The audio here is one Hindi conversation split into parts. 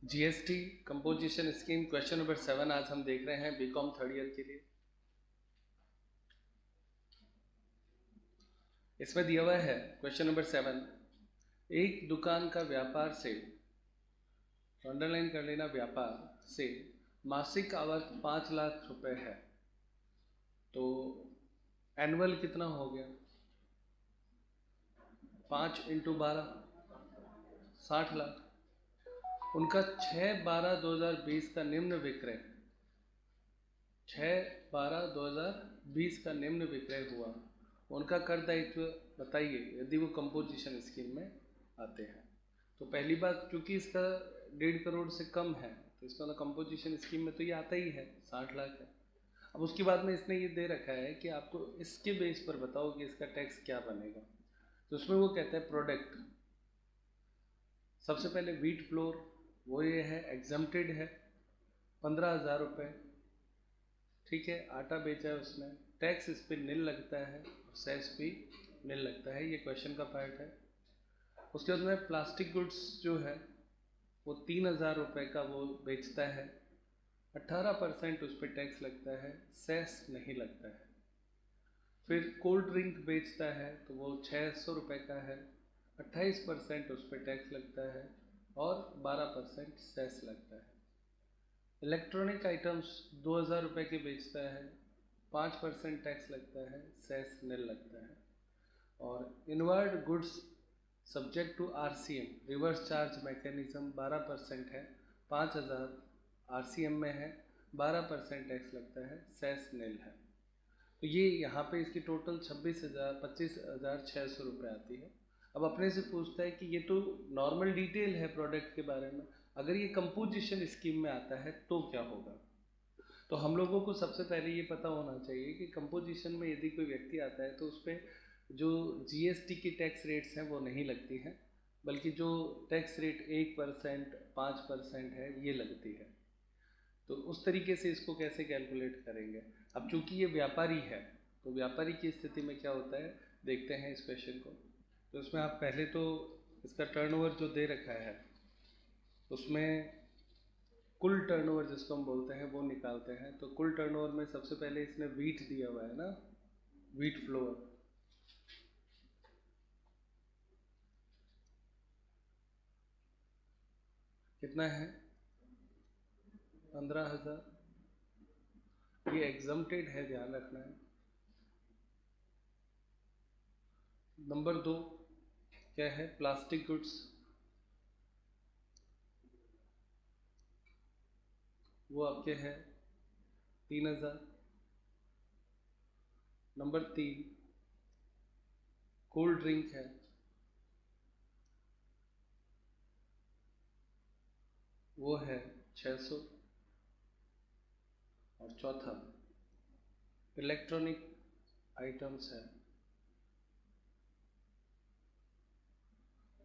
GST composition scheme question number 7 आज हम देख रहे हैं बीकॉम थर्ड ईयर के लिए। इसमें दिया हुआ है क्वेश्चन नंबर 7, एक दुकान का व्यापार से, अंडरलाइन कर लेना, व्यापार से मासिक आवक 5 लाख रुपए है, तो एनुअल कितना हो गया? 5 इंटू 12 60 लाख। उनका 6/12/2020 का निम्न विक्रय 6/12/2020 का निम्न विक्रय हुआ, उनका कर दायित्व बताइए यदि वो कंपोजिशन स्कीम में आते हैं। तो पहली बात, क्योंकि इसका 1.5 करोड़ से कम है तो इसका कंपोजिशन स्कीम में तो ये आता ही है, 60 लाख है। अब उसके बाद में इसने ये दे रखा है कि आपको इसके बेस पर बताओ कि इसका टैक्स क्या बनेगा। तो उसमें वो कहता है प्रोडक्ट, सबसे पहले व्हीट फ्लोर, वो ये है एग्जम्प्टेड है, 15,000 रुपये। ठीक है, आटा बेचा है उसने, टैक्स इस पर निल लगता है और सेस भी निल लगता है, ये क्वेश्चन का पार्ट है। उसके बाद में प्लास्टिक गुड्स जो है वो 3,000 रुपये का वो बेचता है, 18% उस पर टैक्स लगता है, सेस नहीं लगता है। फिर कोल्ड ड्रिंक बेचता है तो वो 600 रुपये का है, 28% उस पर टैक्स लगता है और 12% सेस लगता है। इलेक्ट्रॉनिक आइटम्स 2,000 रुपये के बेचता है, 5% टैक्स लगता है, सेस निल लगता है। और inward goods subject to RCM, reverse charge mechanism, 12% है, 5,000 आरसीएम में है, 12% टैक्स लगता है, सेस निल है। तो ये यहाँ पे इसकी टोटल 25,600 रुपये आती है। अब अपने से पूछता है कि ये तो नॉर्मल डिटेल है प्रोडक्ट के बारे में, अगर ये कंपोजिशन स्कीम में आता है तो क्या होगा। तो हम लोगों को सबसे पहले ये पता होना चाहिए कि कंपोजिशन में यदि कोई व्यक्ति आता है तो उस पर जो जीएसटी की टैक्स रेट्स हैं वो नहीं लगती हैं, बल्कि जो टैक्स रेट 1%, 5% है ये लगती है। तो उस तरीके से इसको कैसे कैलकुलेट करेंगे। अब चूंकि ये व्यापारी है तो व्यापारी की स्थिति में क्या होता है देखते हैं इस क्वेश्चन को। तो इसमें आप पहले तो इसका टर्नओवर जो दे रखा है उसमें कुल टर्नओवर जिसको हम बोलते हैं वो निकालते हैं। तो कुल टर्नओवर में सबसे पहले इसने व्हीट दिया हुआ है ना, व्हीट फ्लोर, कितना है? 15,000। ये एग्जम्प्टेड है, ध्यान रखना है। नंबर 2 क्या है? प्लास्टिक गुड्स, वो आपके है 3,000। नंबर 3 कोल्ड ड्रिंक है, वो है 600। और चौथा इलेक्ट्रॉनिक आइटम्स है,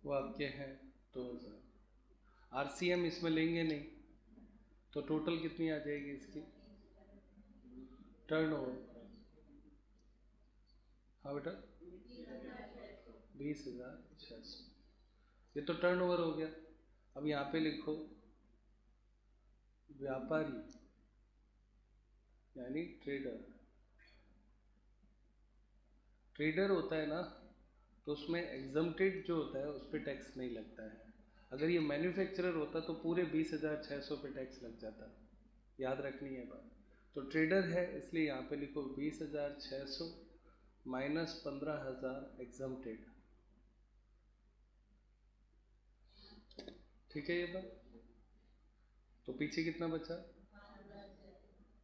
वो आपके हैं 2,000। आरसीएम इसमें लेंगे नहीं तो टोटल कितनी आ जाएगी इसकी टर्नओवर? हाँ बेटा, 20,600। ये तो टर्नओवर हो गया। अब यहाँ पे लिखो व्यापारी यानी ट्रेडर। ट्रेडर होता है ना तो उसमें एग्जम्प्टेड जो होता है उस पर टैक्स नहीं लगता है। अगर ये मैन्युफैक्चरर होता तो पूरे 20,600 पे टैक्स लग जाता, याद रखनी है बात। तो ट्रेडर है इसलिए यहाँ पे लिखो 20,600 माइनस 15,000 एग्जम्प्टेड। ठीक है ये बात। तो पीछे कितना बचा?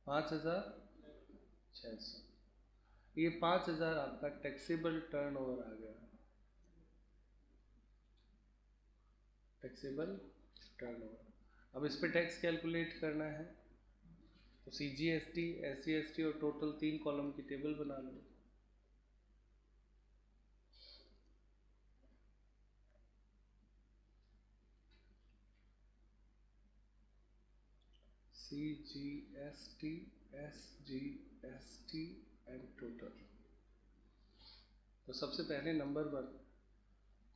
5,600। ये 5,000 आपका टैक्सेबल टर्नओवर आ गया, टैक्सेबल टर्नओवर। अब इस पे टैक्स कैलकुलेट करना है तो CGST, SCST और टोटल 3 कॉलम की टेबल बना लो। CGST, SGST and total. तो सबसे पहले नंबर 1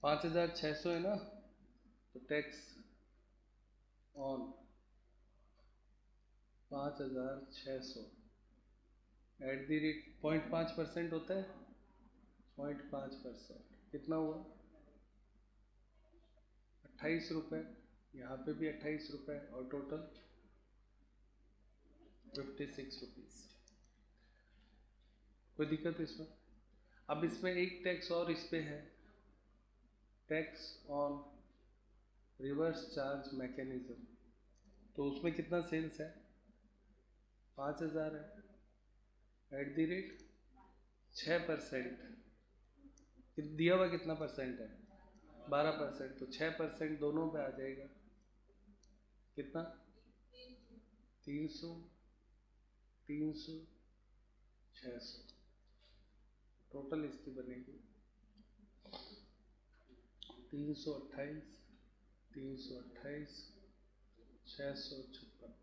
5,600 है ना, तो टैक्स ऑन 5,600 @ 0.5% होता है, 0.5%, कितना हुआ 28 रुपये, यहाँ पे भी 28 रुपये और टोटल 56 रुपीज़। कोई दिक्कत है इसमें? अब इसमें एक टैक्स और इस पे है, tax on reverse charge mechanism. तो उसमें कितना सेल्स है, 5,000 है, @ 6%, दिया हुआ कितना परसेंट है, 12%, तो 6% दोनों पे आ जाएगा, कितना 300, 300, 600, टोटल इसकी बनेगी 328, 328, 656।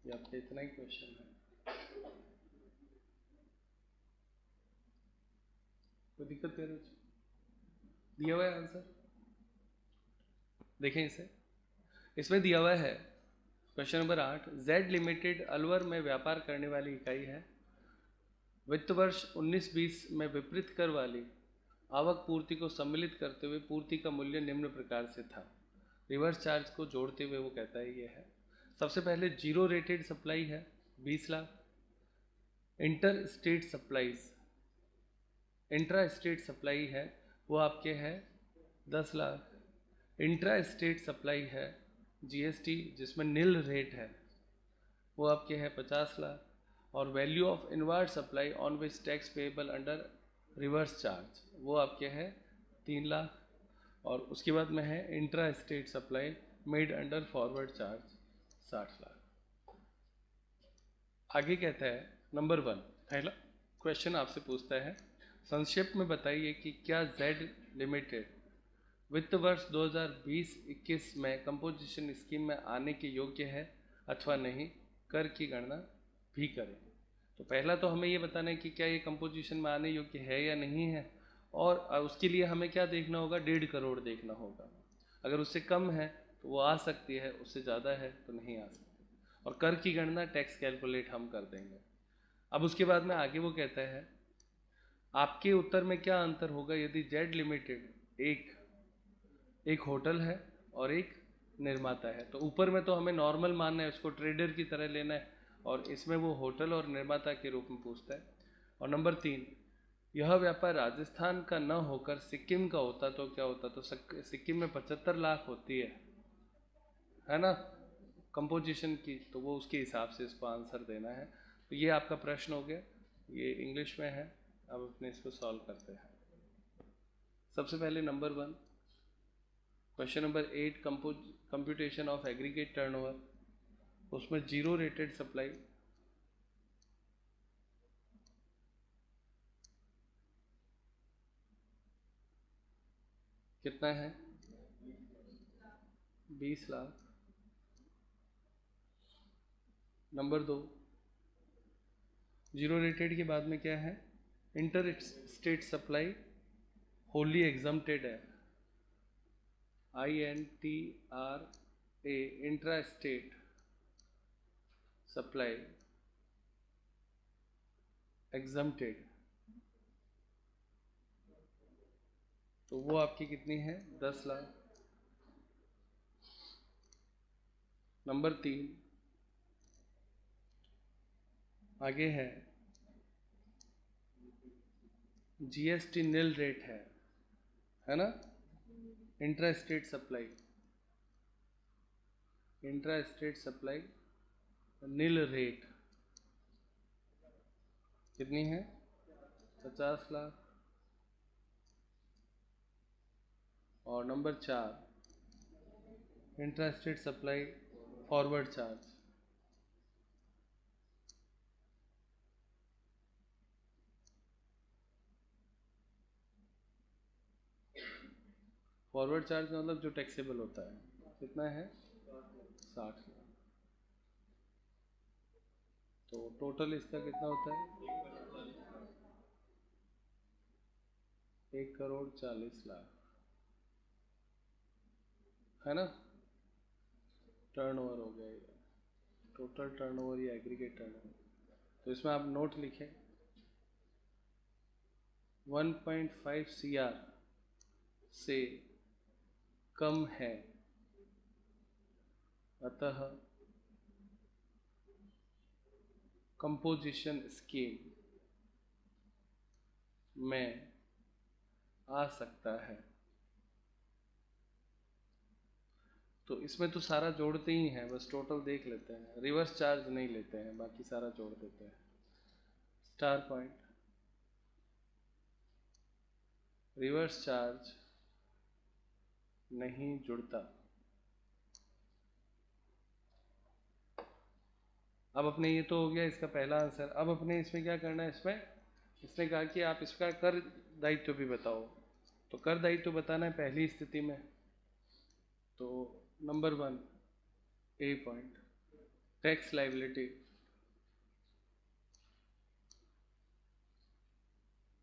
ये आपका इतना ही क्वेश्चन है, कोई दिक्कत है? दिया हुआ है आंसर, देखें इसे, इसमें दिया हुआ है question number 8, Z limited Alwar में व्यापार करने वाली इकाई है। वित्त वर्ष 19-20 में विपरीत कर वाली आवक पूर्ति को सम्मिलित करते हुए पूर्ति का मूल्य निम्न प्रकार से था। रिवर्स चार्ज को जोड़ते हुए वो कहता है ये है, सबसे पहले जीरो रेटेड सप्लाई है 20 lakh, inter state supplies, intra state supply है वो आपके है 10 लाख, इंट्रा स्टेट सप्लाई है जीएसटी जिसमें नील रेट है वो आपके है 50 लाख, और value of inward supply on which tax payable under reverse charge वो आपके है 3 लाख, और उसके बाद में है intra state supply made under forward charge 60 lakh. आगे कहता है नंबर 1, पहला क्वेश्चन आपसे पूछता है, संक्षेप में बताइए कि क्या जेड लिमिटेड वित्त वर्ष 2020-21 में कंपोजिशन स्कीम में आने के योग्य है अथवा नहीं, कर की गणना भी करें। तो पहला तो हमें ये बताना है कि क्या ये कंपोजिशन में आने योग्य है या नहीं है, और उसके लिए हमें क्या देखना होगा, 1.5 करोड़ देखना होगा। अगर उससे कम है तो वो आ सकती है, उससे ज़्यादा है तो नहीं आ सकती, और कर की गणना टैक्स कैलकुलेट हम कर देंगे। अब उसके बाद में आगे वो कहता है, आपके उत्तर में क्या अंतर होगा यदि जेड लिमिटेड एक होटल है और एक निर्माता है। तो ऊपर में तो हमें नॉर्मल मानना है, उसको ट्रेडर की तरह लेना है, और इसमें वो होटल और निर्माता के रूप में पूछता है। और नंबर 3, यह व्यापार राजस्थान का न होकर सिक्किम का होता तो क्या होता, तो सिक्किम में 75 लाख होती है ना कंपोजिशन की, तो वो उसके हिसाब से इसको आंसर देना है। तो ये आपका प्रश्न हो गया, ये इंग्लिश में है। अब अपने इसको सॉल्व करते हैं। सबसे पहले number 1, question number 8, computation of aggregate turnover, उसमें जीरो रेटेड सप्लाई कितना है, 20 लाख। नंबर 2, जीरो रेटेड के बाद में क्या है, inter state supply Holi exempted है, INTRA, intra state supply exempted, तो वो आपकी कितनी है, 10 लाख। नंबर 3, आगे है GST नील रेट है ना, intra state supply nil rate कितनी है, 50 लाख। और number 4, intra state supply forward charge, forward charge मतलब जो टैक्सेबल होता है, कितना है, 60 लाख। तो टोटल इसका कितना होता है, 1,40,00,000 है ना। टर्नओवर हो गया ये, टोटल टर्नओवर या एग्रीगेट टर्नओवर। तो इसमें आप नोट लिखें 1.5 CR से कम है, अतः कंपोजिशन स्कीम में आ सकता है। तो इसमें तो सारा जोड़ते ही हैं, बस टोटल देख लेते हैं, रिवर्स चार्ज नहीं लेते हैं, बाकी सारा जोड़ देते हैं। स्टार पॉइंट, रिवर्स चार्ज नहीं जुड़ता। अब अपने ये तो हो गया इसका पहला आंसर। अब अपने इसमें क्या करना है, इसने कहा कि आप इसका कर दायित्व भी बताओ। तो कर दायित्व बताना है पहली स्थिति में। तो नंबर 1 ए पॉइंट, टैक्स लाइबिलिटी,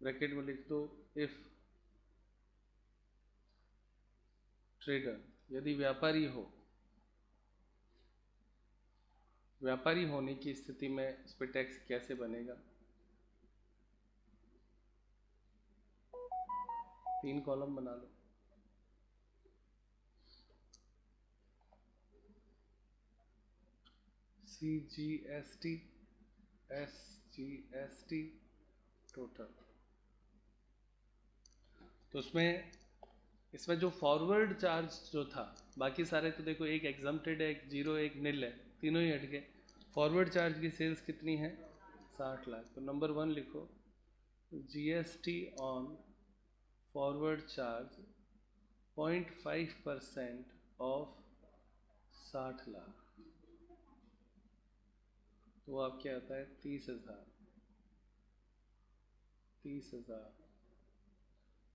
ब्रैकेट में लिख दो इफ ट्रेडर, यदि व्यापारी हो, व्यापारी होने की स्थिति में इस पर टैक्स कैसे बनेगा। 3 कॉलम बना लो। CGST, SGST total. तो इसमें जो फॉरवर्ड चार्ज जो था, बाकी सारे तो देखो, एक एग्जम्प्टेड है, एक जीरो, एक निल है, तीनों ही हट गए। फॉरवर्ड चार्ज की सेल्स कितनी है, 60 लाख। तो नंबर 1 लिखो GST on forward charge 0.5% of 60 lakh. तो वो आपके आता है 30,000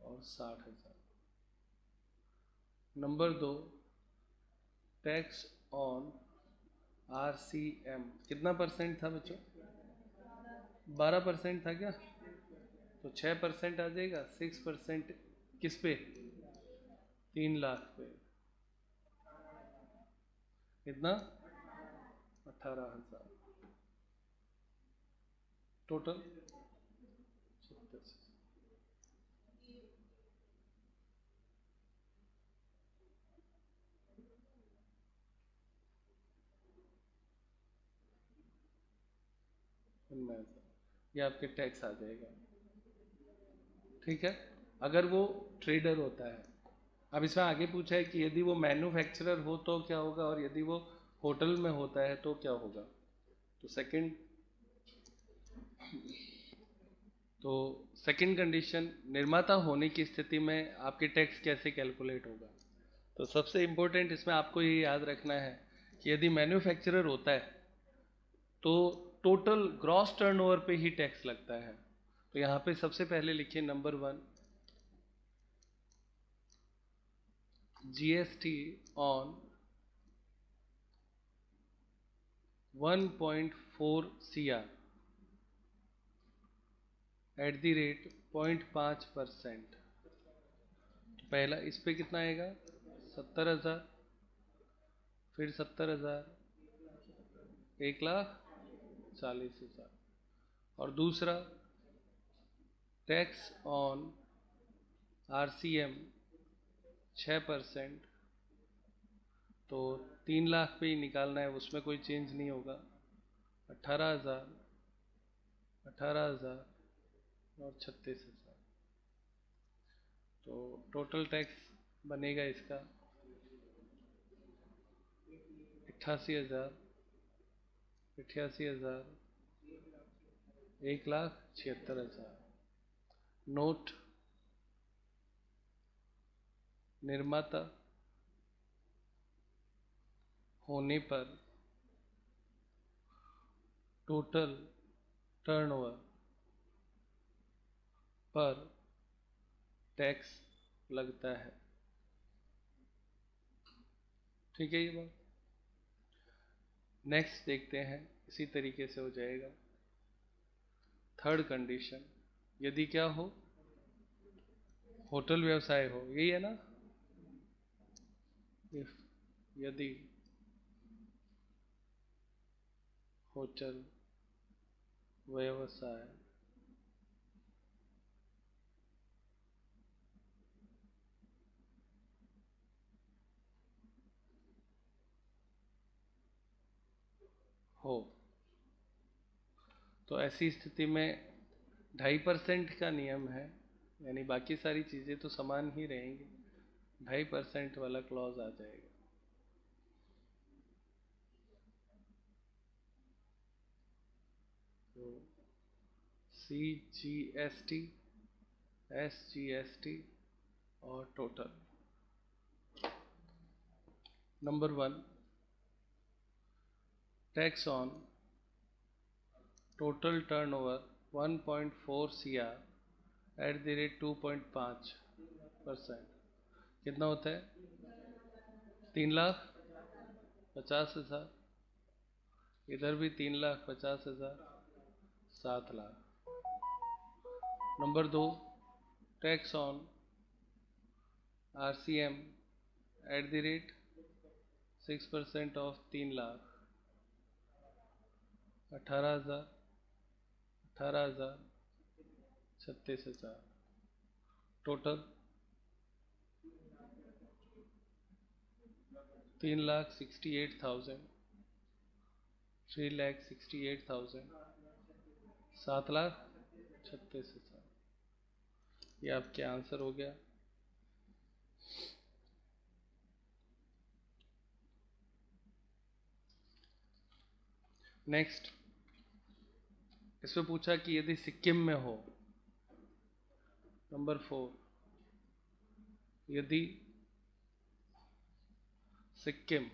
और 60,000। नंबर 2 टैक्स ऑन RCM, कितना परसेंट था बच्चों, 12% था क्या, तो 6% आ जाएगा। 6% किस पे, 3 लाख पे, कितना, 18,000 टोटल 36। ये आपके टैक्स आ जाएगा, ठीक है, अगर वो ट्रेडर होता है। अब इसमें आगे पूछा है कि यदि वो मैन्युफैक्चरर हो तो क्या होगा, और यदि वो होटल में होता है तो क्या होगा। तो सेकंड कंडीशन, निर्माता होने की स्थिति में आपके टैक्स कैसे कैलकुलेट होगा। तो सबसे इम्पोर्टेंट इसमें आपको ये याद रखना है कि यदि मैन्युफैक्चरर होता है तो टोटल ग्रॉस टर्नओवर पे ही टैक्स लगता है। तो यहाँ पे सबसे पहले लिखिए number 1 GST on 1.4 CR at the rate 0.5%। तो पहला इस पे कितना आएगा, 70,000, फिर 70,000, 1,40,000। और दूसरा टैक्स ऑन RCM 6%, तो 3 लाख पे ही निकालना है, उसमें कोई चेंज नहीं होगा। 18,000, 18,000 और 36,000। तो टोटल टैक्स बनेगा इसका 88,000, 1,76,000। नोट, निर्माता होने पर टोटल टर्नओवर पर टैक्स लगता है, ठीक है ये बात। नेक्स्ट देखते हैं, इसी तरीके से हो जाएगा। थर्ड कंडीशन, यदि क्या हो, होटल व्यवसाय हो, यही है ना, यदि होटल, व्यवसाय, हो, तो ऐसी स्थिति में 2.5% का नियम है, यानी बाकी सारी चीज़ें तो समान ही रहेंगी, 2.5% वाला क्लॉज आ जाएगा। तो CGST, SGST और total. Number 1, tax on total turnover 1.4 CR @ 2.5%, कितना होता है? 3,50,000, इधर भी 3,50,000, 7,00,000। Number 2, tax on RCM @ 6% of 3,00,000, 18,000, 18,000, 36,000, total 3,68,000, 3,68,000, 7,36,000। ये आपके आंसर हो गया। नेक्स्ट, इसमें पूछा कि यदि सिक्किम में हो, नंबर 4, यदि सिक्किम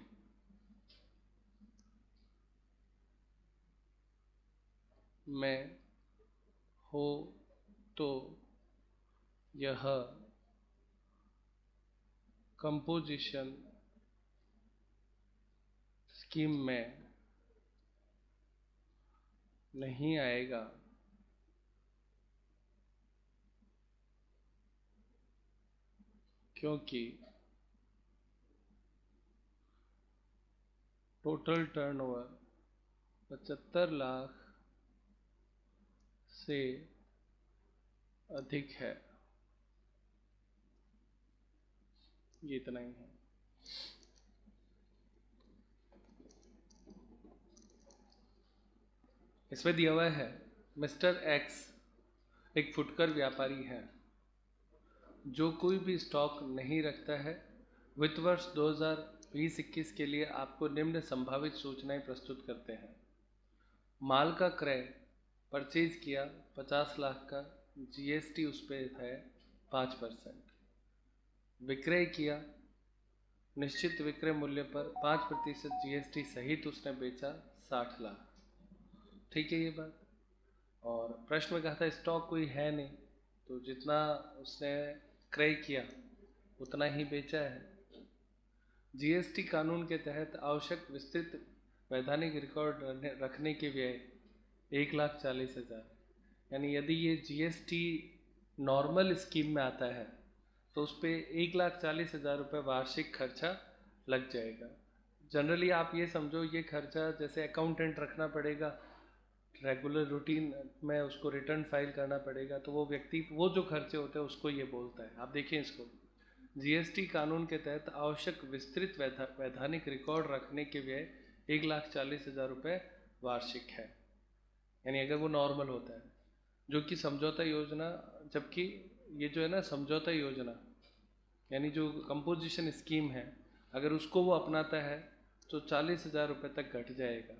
में हो तो यह कंपोजिशन स्कीम में नहीं आएगा, क्योंकि टोटल टर्नओवर 75 लाख से अधिक है। ये इतना ही है। इसमें दिया हुआ है, मिस्टर एक्स एक फुटकर व्यापारी है जो कोई भी स्टॉक नहीं रखता है। वित्त वर्ष 2020-21 के लिए आपको निम्न संभावित सूचनाएं प्रस्तुत करते हैं। माल का क्रय परचेज किया 50 लाख का, GST उस पर है 5%। विक्रय किया, निश्चित विक्रय मूल्य पर 5% GST सहित उसने बेचा 60 लाख। ठीक है ये बात। और प्रश्न में कहा था स्टॉक कोई है नहीं, तो जितना उसने क्रय किया उतना ही बेचा है। GST कानून के तहत आवश्यक विस्तृत वैधानिक रिकॉर्ड रखने के व्यय 1,40,000, यानी यदि ये GST नॉर्मल स्कीम में आता है तो उस पर 1,40,000 रुपये वार्षिक खर्चा लग जाएगा। जनरली आप ये समझो, ये खर्चा जैसे अकाउंटेंट रखना पड़ेगा, रेगुलर रूटीन में उसको रिटर्न फाइल करना पड़ेगा, तो वो व्यक्ति वो जो खर्चे होते हैं उसको ये बोलता है। आप देखिए इसको, GST कानून के तहत आवश्यक विस्तृत वैधानिक रिकॉर्ड रखने के व्यय 1,40,000 रुपये वार्षिक है, यानी अगर वो नॉर्मल होता है। जो कि समझौता योजना, जबकि ये जो है ना समझौता योजना, यानी जो कंपोजिशन स्कीम है, अगर उसको वो अपनाता है तो 40,000 रुपये तक घट जाएगा,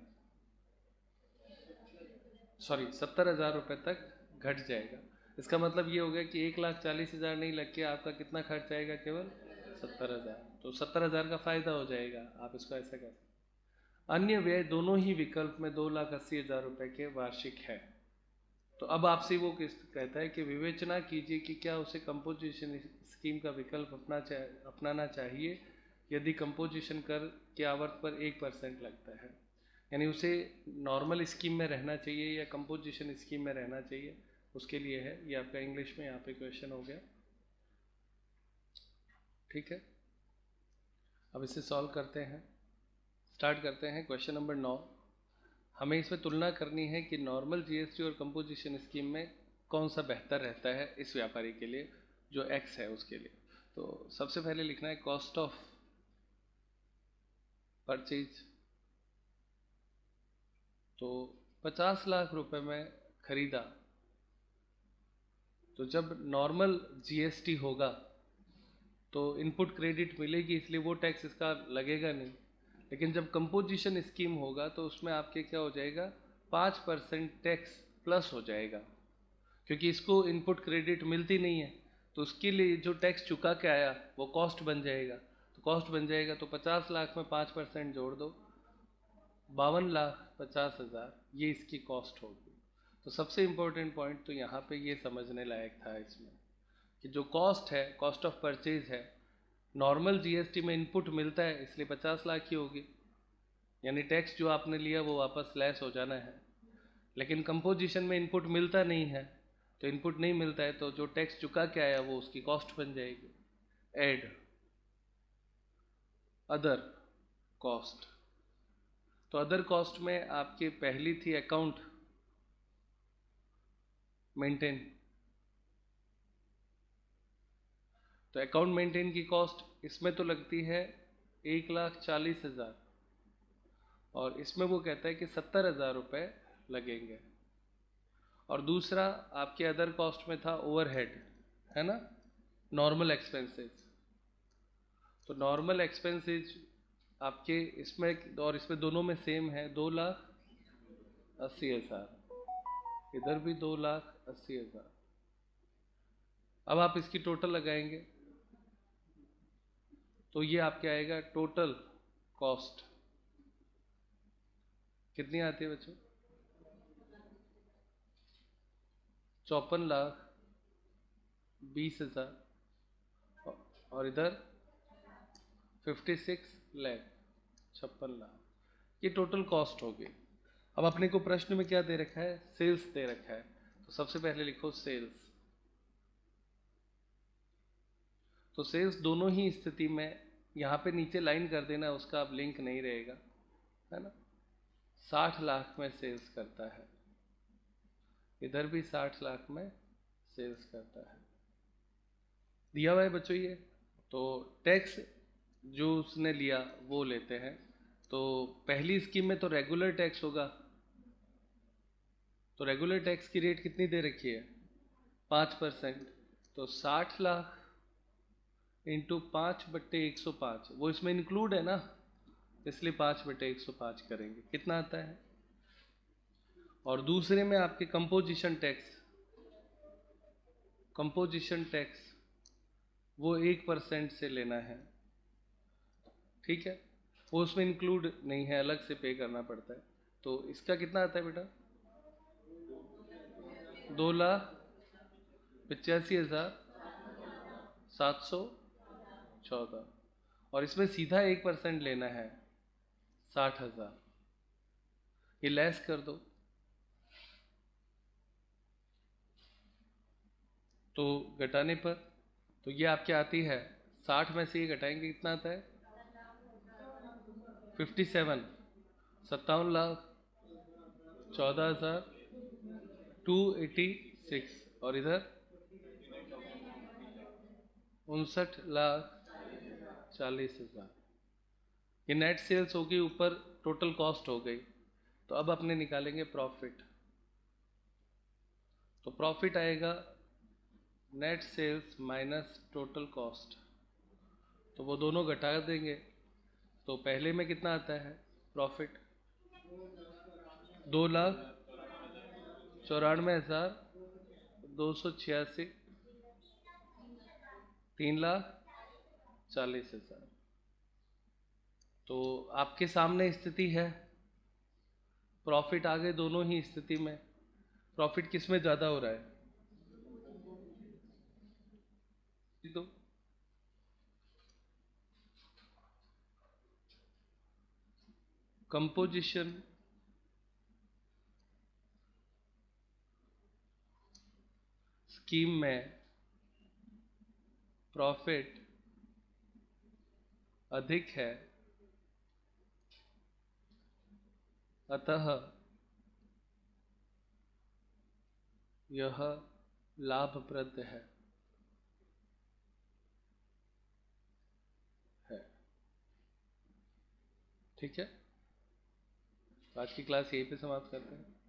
सॉरी 70,000 रुपये तक घट जाएगा। इसका मतलब ये हो गया कि 1,40,000 नहीं लग के आपका कितना खर्च आएगा, केवल 70,000। तो 70,000 का फायदा हो जाएगा, आप इसको ऐसा कह सकते। अन्य व्यय दोनों ही विकल्प में 2,80,000 रुपये के वार्षिक है। तो अब आपसे वो किस कहता है कि विवेचना कीजिए कि क्या उसे कंपोजिशन स्कीम का विकल्प अपनाना चाहिए यदि कंपोजिशन कर के आवर्त पर 1% लगता है, यानी उसे नॉर्मल स्कीम में रहना चाहिए या कंपोजिशन स्कीम में रहना चाहिए, उसके लिए है। ये आपका इंग्लिश में यहाँ पे क्वेश्चन हो गया। ठीक है, अब इसे सॉल्व करते हैं। स्टार्ट करते हैं क्वेश्चन नंबर 9। हमें इसमें तुलना करनी है कि नॉर्मल जीएसटी और कंपोजिशन स्कीम में कौन सा बेहतर रहता है इस व्यापारी के लिए, जो एक्स है उसके लिए। तो सबसे पहले लिखना है कॉस्ट ऑफ परचेज। तो 50 लाख रुपए में खरीदा, तो जब नॉर्मल जीएसटी होगा तो इनपुट क्रेडिट मिलेगी, इसलिए वो टैक्स इसका लगेगा नहीं। लेकिन जब कंपोजिशन स्कीम होगा तो उसमें आपके क्या हो जाएगा, 5% टैक्स प्लस हो जाएगा, क्योंकि इसको इनपुट क्रेडिट मिलती नहीं है, तो उसके लिए जो टैक्स चुका के आया वो कॉस्ट बन जाएगा। तो कॉस्ट बन जाएगा तो 50 लाख में 5% जोड़ दो, 52,50,000 ये इसकी कॉस्ट होगी। तो सबसे इम्पोर्टेंट पॉइंट तो यहाँ पे ये समझने लायक था इसमें कि जो कॉस्ट है, कॉस्ट ऑफ परचेज है, नॉर्मल जीएसटी में इनपुट मिलता है इसलिए 50 लाख ही होगी, यानी टैक्स जो आपने लिया वो वापस लेस हो जाना है। लेकिन कंपोजिशन में इनपुट मिलता नहीं है, तो इनपुट नहीं मिलता है तो जो टैक्स चुका के आया वो उसकी कॉस्ट बन जाएगी। Add other cost. तो अदर कॉस्ट में आपकी पहली थी अकाउंट मेंटेन। तो अकाउंट मेंटेन की कॉस्ट इसमें तो लगती है 1,40,000, और इसमें वो कहता है कि 70,000 रुपये लगेंगे। और दूसरा आपके अदर कॉस्ट में था ओवरहेड, है ना, नॉर्मल एक्सपेंसेस। तो नॉर्मल एक्सपेंसेस आपके इसमें और इसमें दोनों में सेम है, 2,80,000, इधर भी 2,80,000। अब आप इसकी टोटल लगाएंगे तो ये आपके आएगा टोटल कॉस्ट कितनी आती है बच्चों, 54,20,000, और इधर 56 लाख, 56 लाख, ये टोटल कॉस्ट होगी। अब अपने को प्रश्न में क्या दे रखा है, सेल्स दे रखा है, तो सबसे पहले लिखो सेल्स। तो सेल्स दोनों ही स्थिति में यहाँ पे नीचे लाइन कर देना, उसका अब लिंक नहीं रहेगा, है ना। 60 लाख में सेल्स करता है, इधर भी 60 लाख में सेल्स करता है, दिया हुआ है बच्चों ये। तो टैक्स जो उसने लिया वो लेते हैं। तो पहली स्कीम में तो रेगुलर टैक्स होगा, तो रेगुलर टैक्स की रेट कितनी दे रखी है, 5%। तो 60 लाख इंटू 5/105, वो इसमें इंक्लूड है ना, इसलिए 5/105 करेंगे, कितना आता है। और दूसरे में आपके कंपोजिशन टैक्स वो 1% से लेना है, ठीक है, वो उसमें इंक्लूड नहीं है, अलग से पे करना पड़ता है। तो इसका कितना आता है बेटा, 2,85,714, और इसमें सीधा 1% लेना है, 60,000, ये लेस कर दो। तो घटाने पर तो ये आपके आती है, 60 में से ये घटाएंगे कितना आता है, 57, 57,14,286, और इधर 59,40,000। ये नेट सेल्स होगी, ऊपर टोटल कॉस्ट हो गई। तो अब अपने निकालेंगे प्रॉफिट। तो प्रॉफिट आएगा net sales minus total cost, तो वो दोनों घटा देंगे। तो पहले में कितना आता है प्रॉफिट, 2,94,286, 3,40,000। तो आपके सामने स्थिति है, प्रॉफिट आगे दोनों ही स्थिति में, प्रॉफिट किस में ज़्यादा हो रहा है, तो कंपोजिशन स्कीम में प्रॉफिट अधिक है, अतः यह लाभप्रद है। ठीक है, तो आज की क्लास यहीं पे समाप्त करते हैं।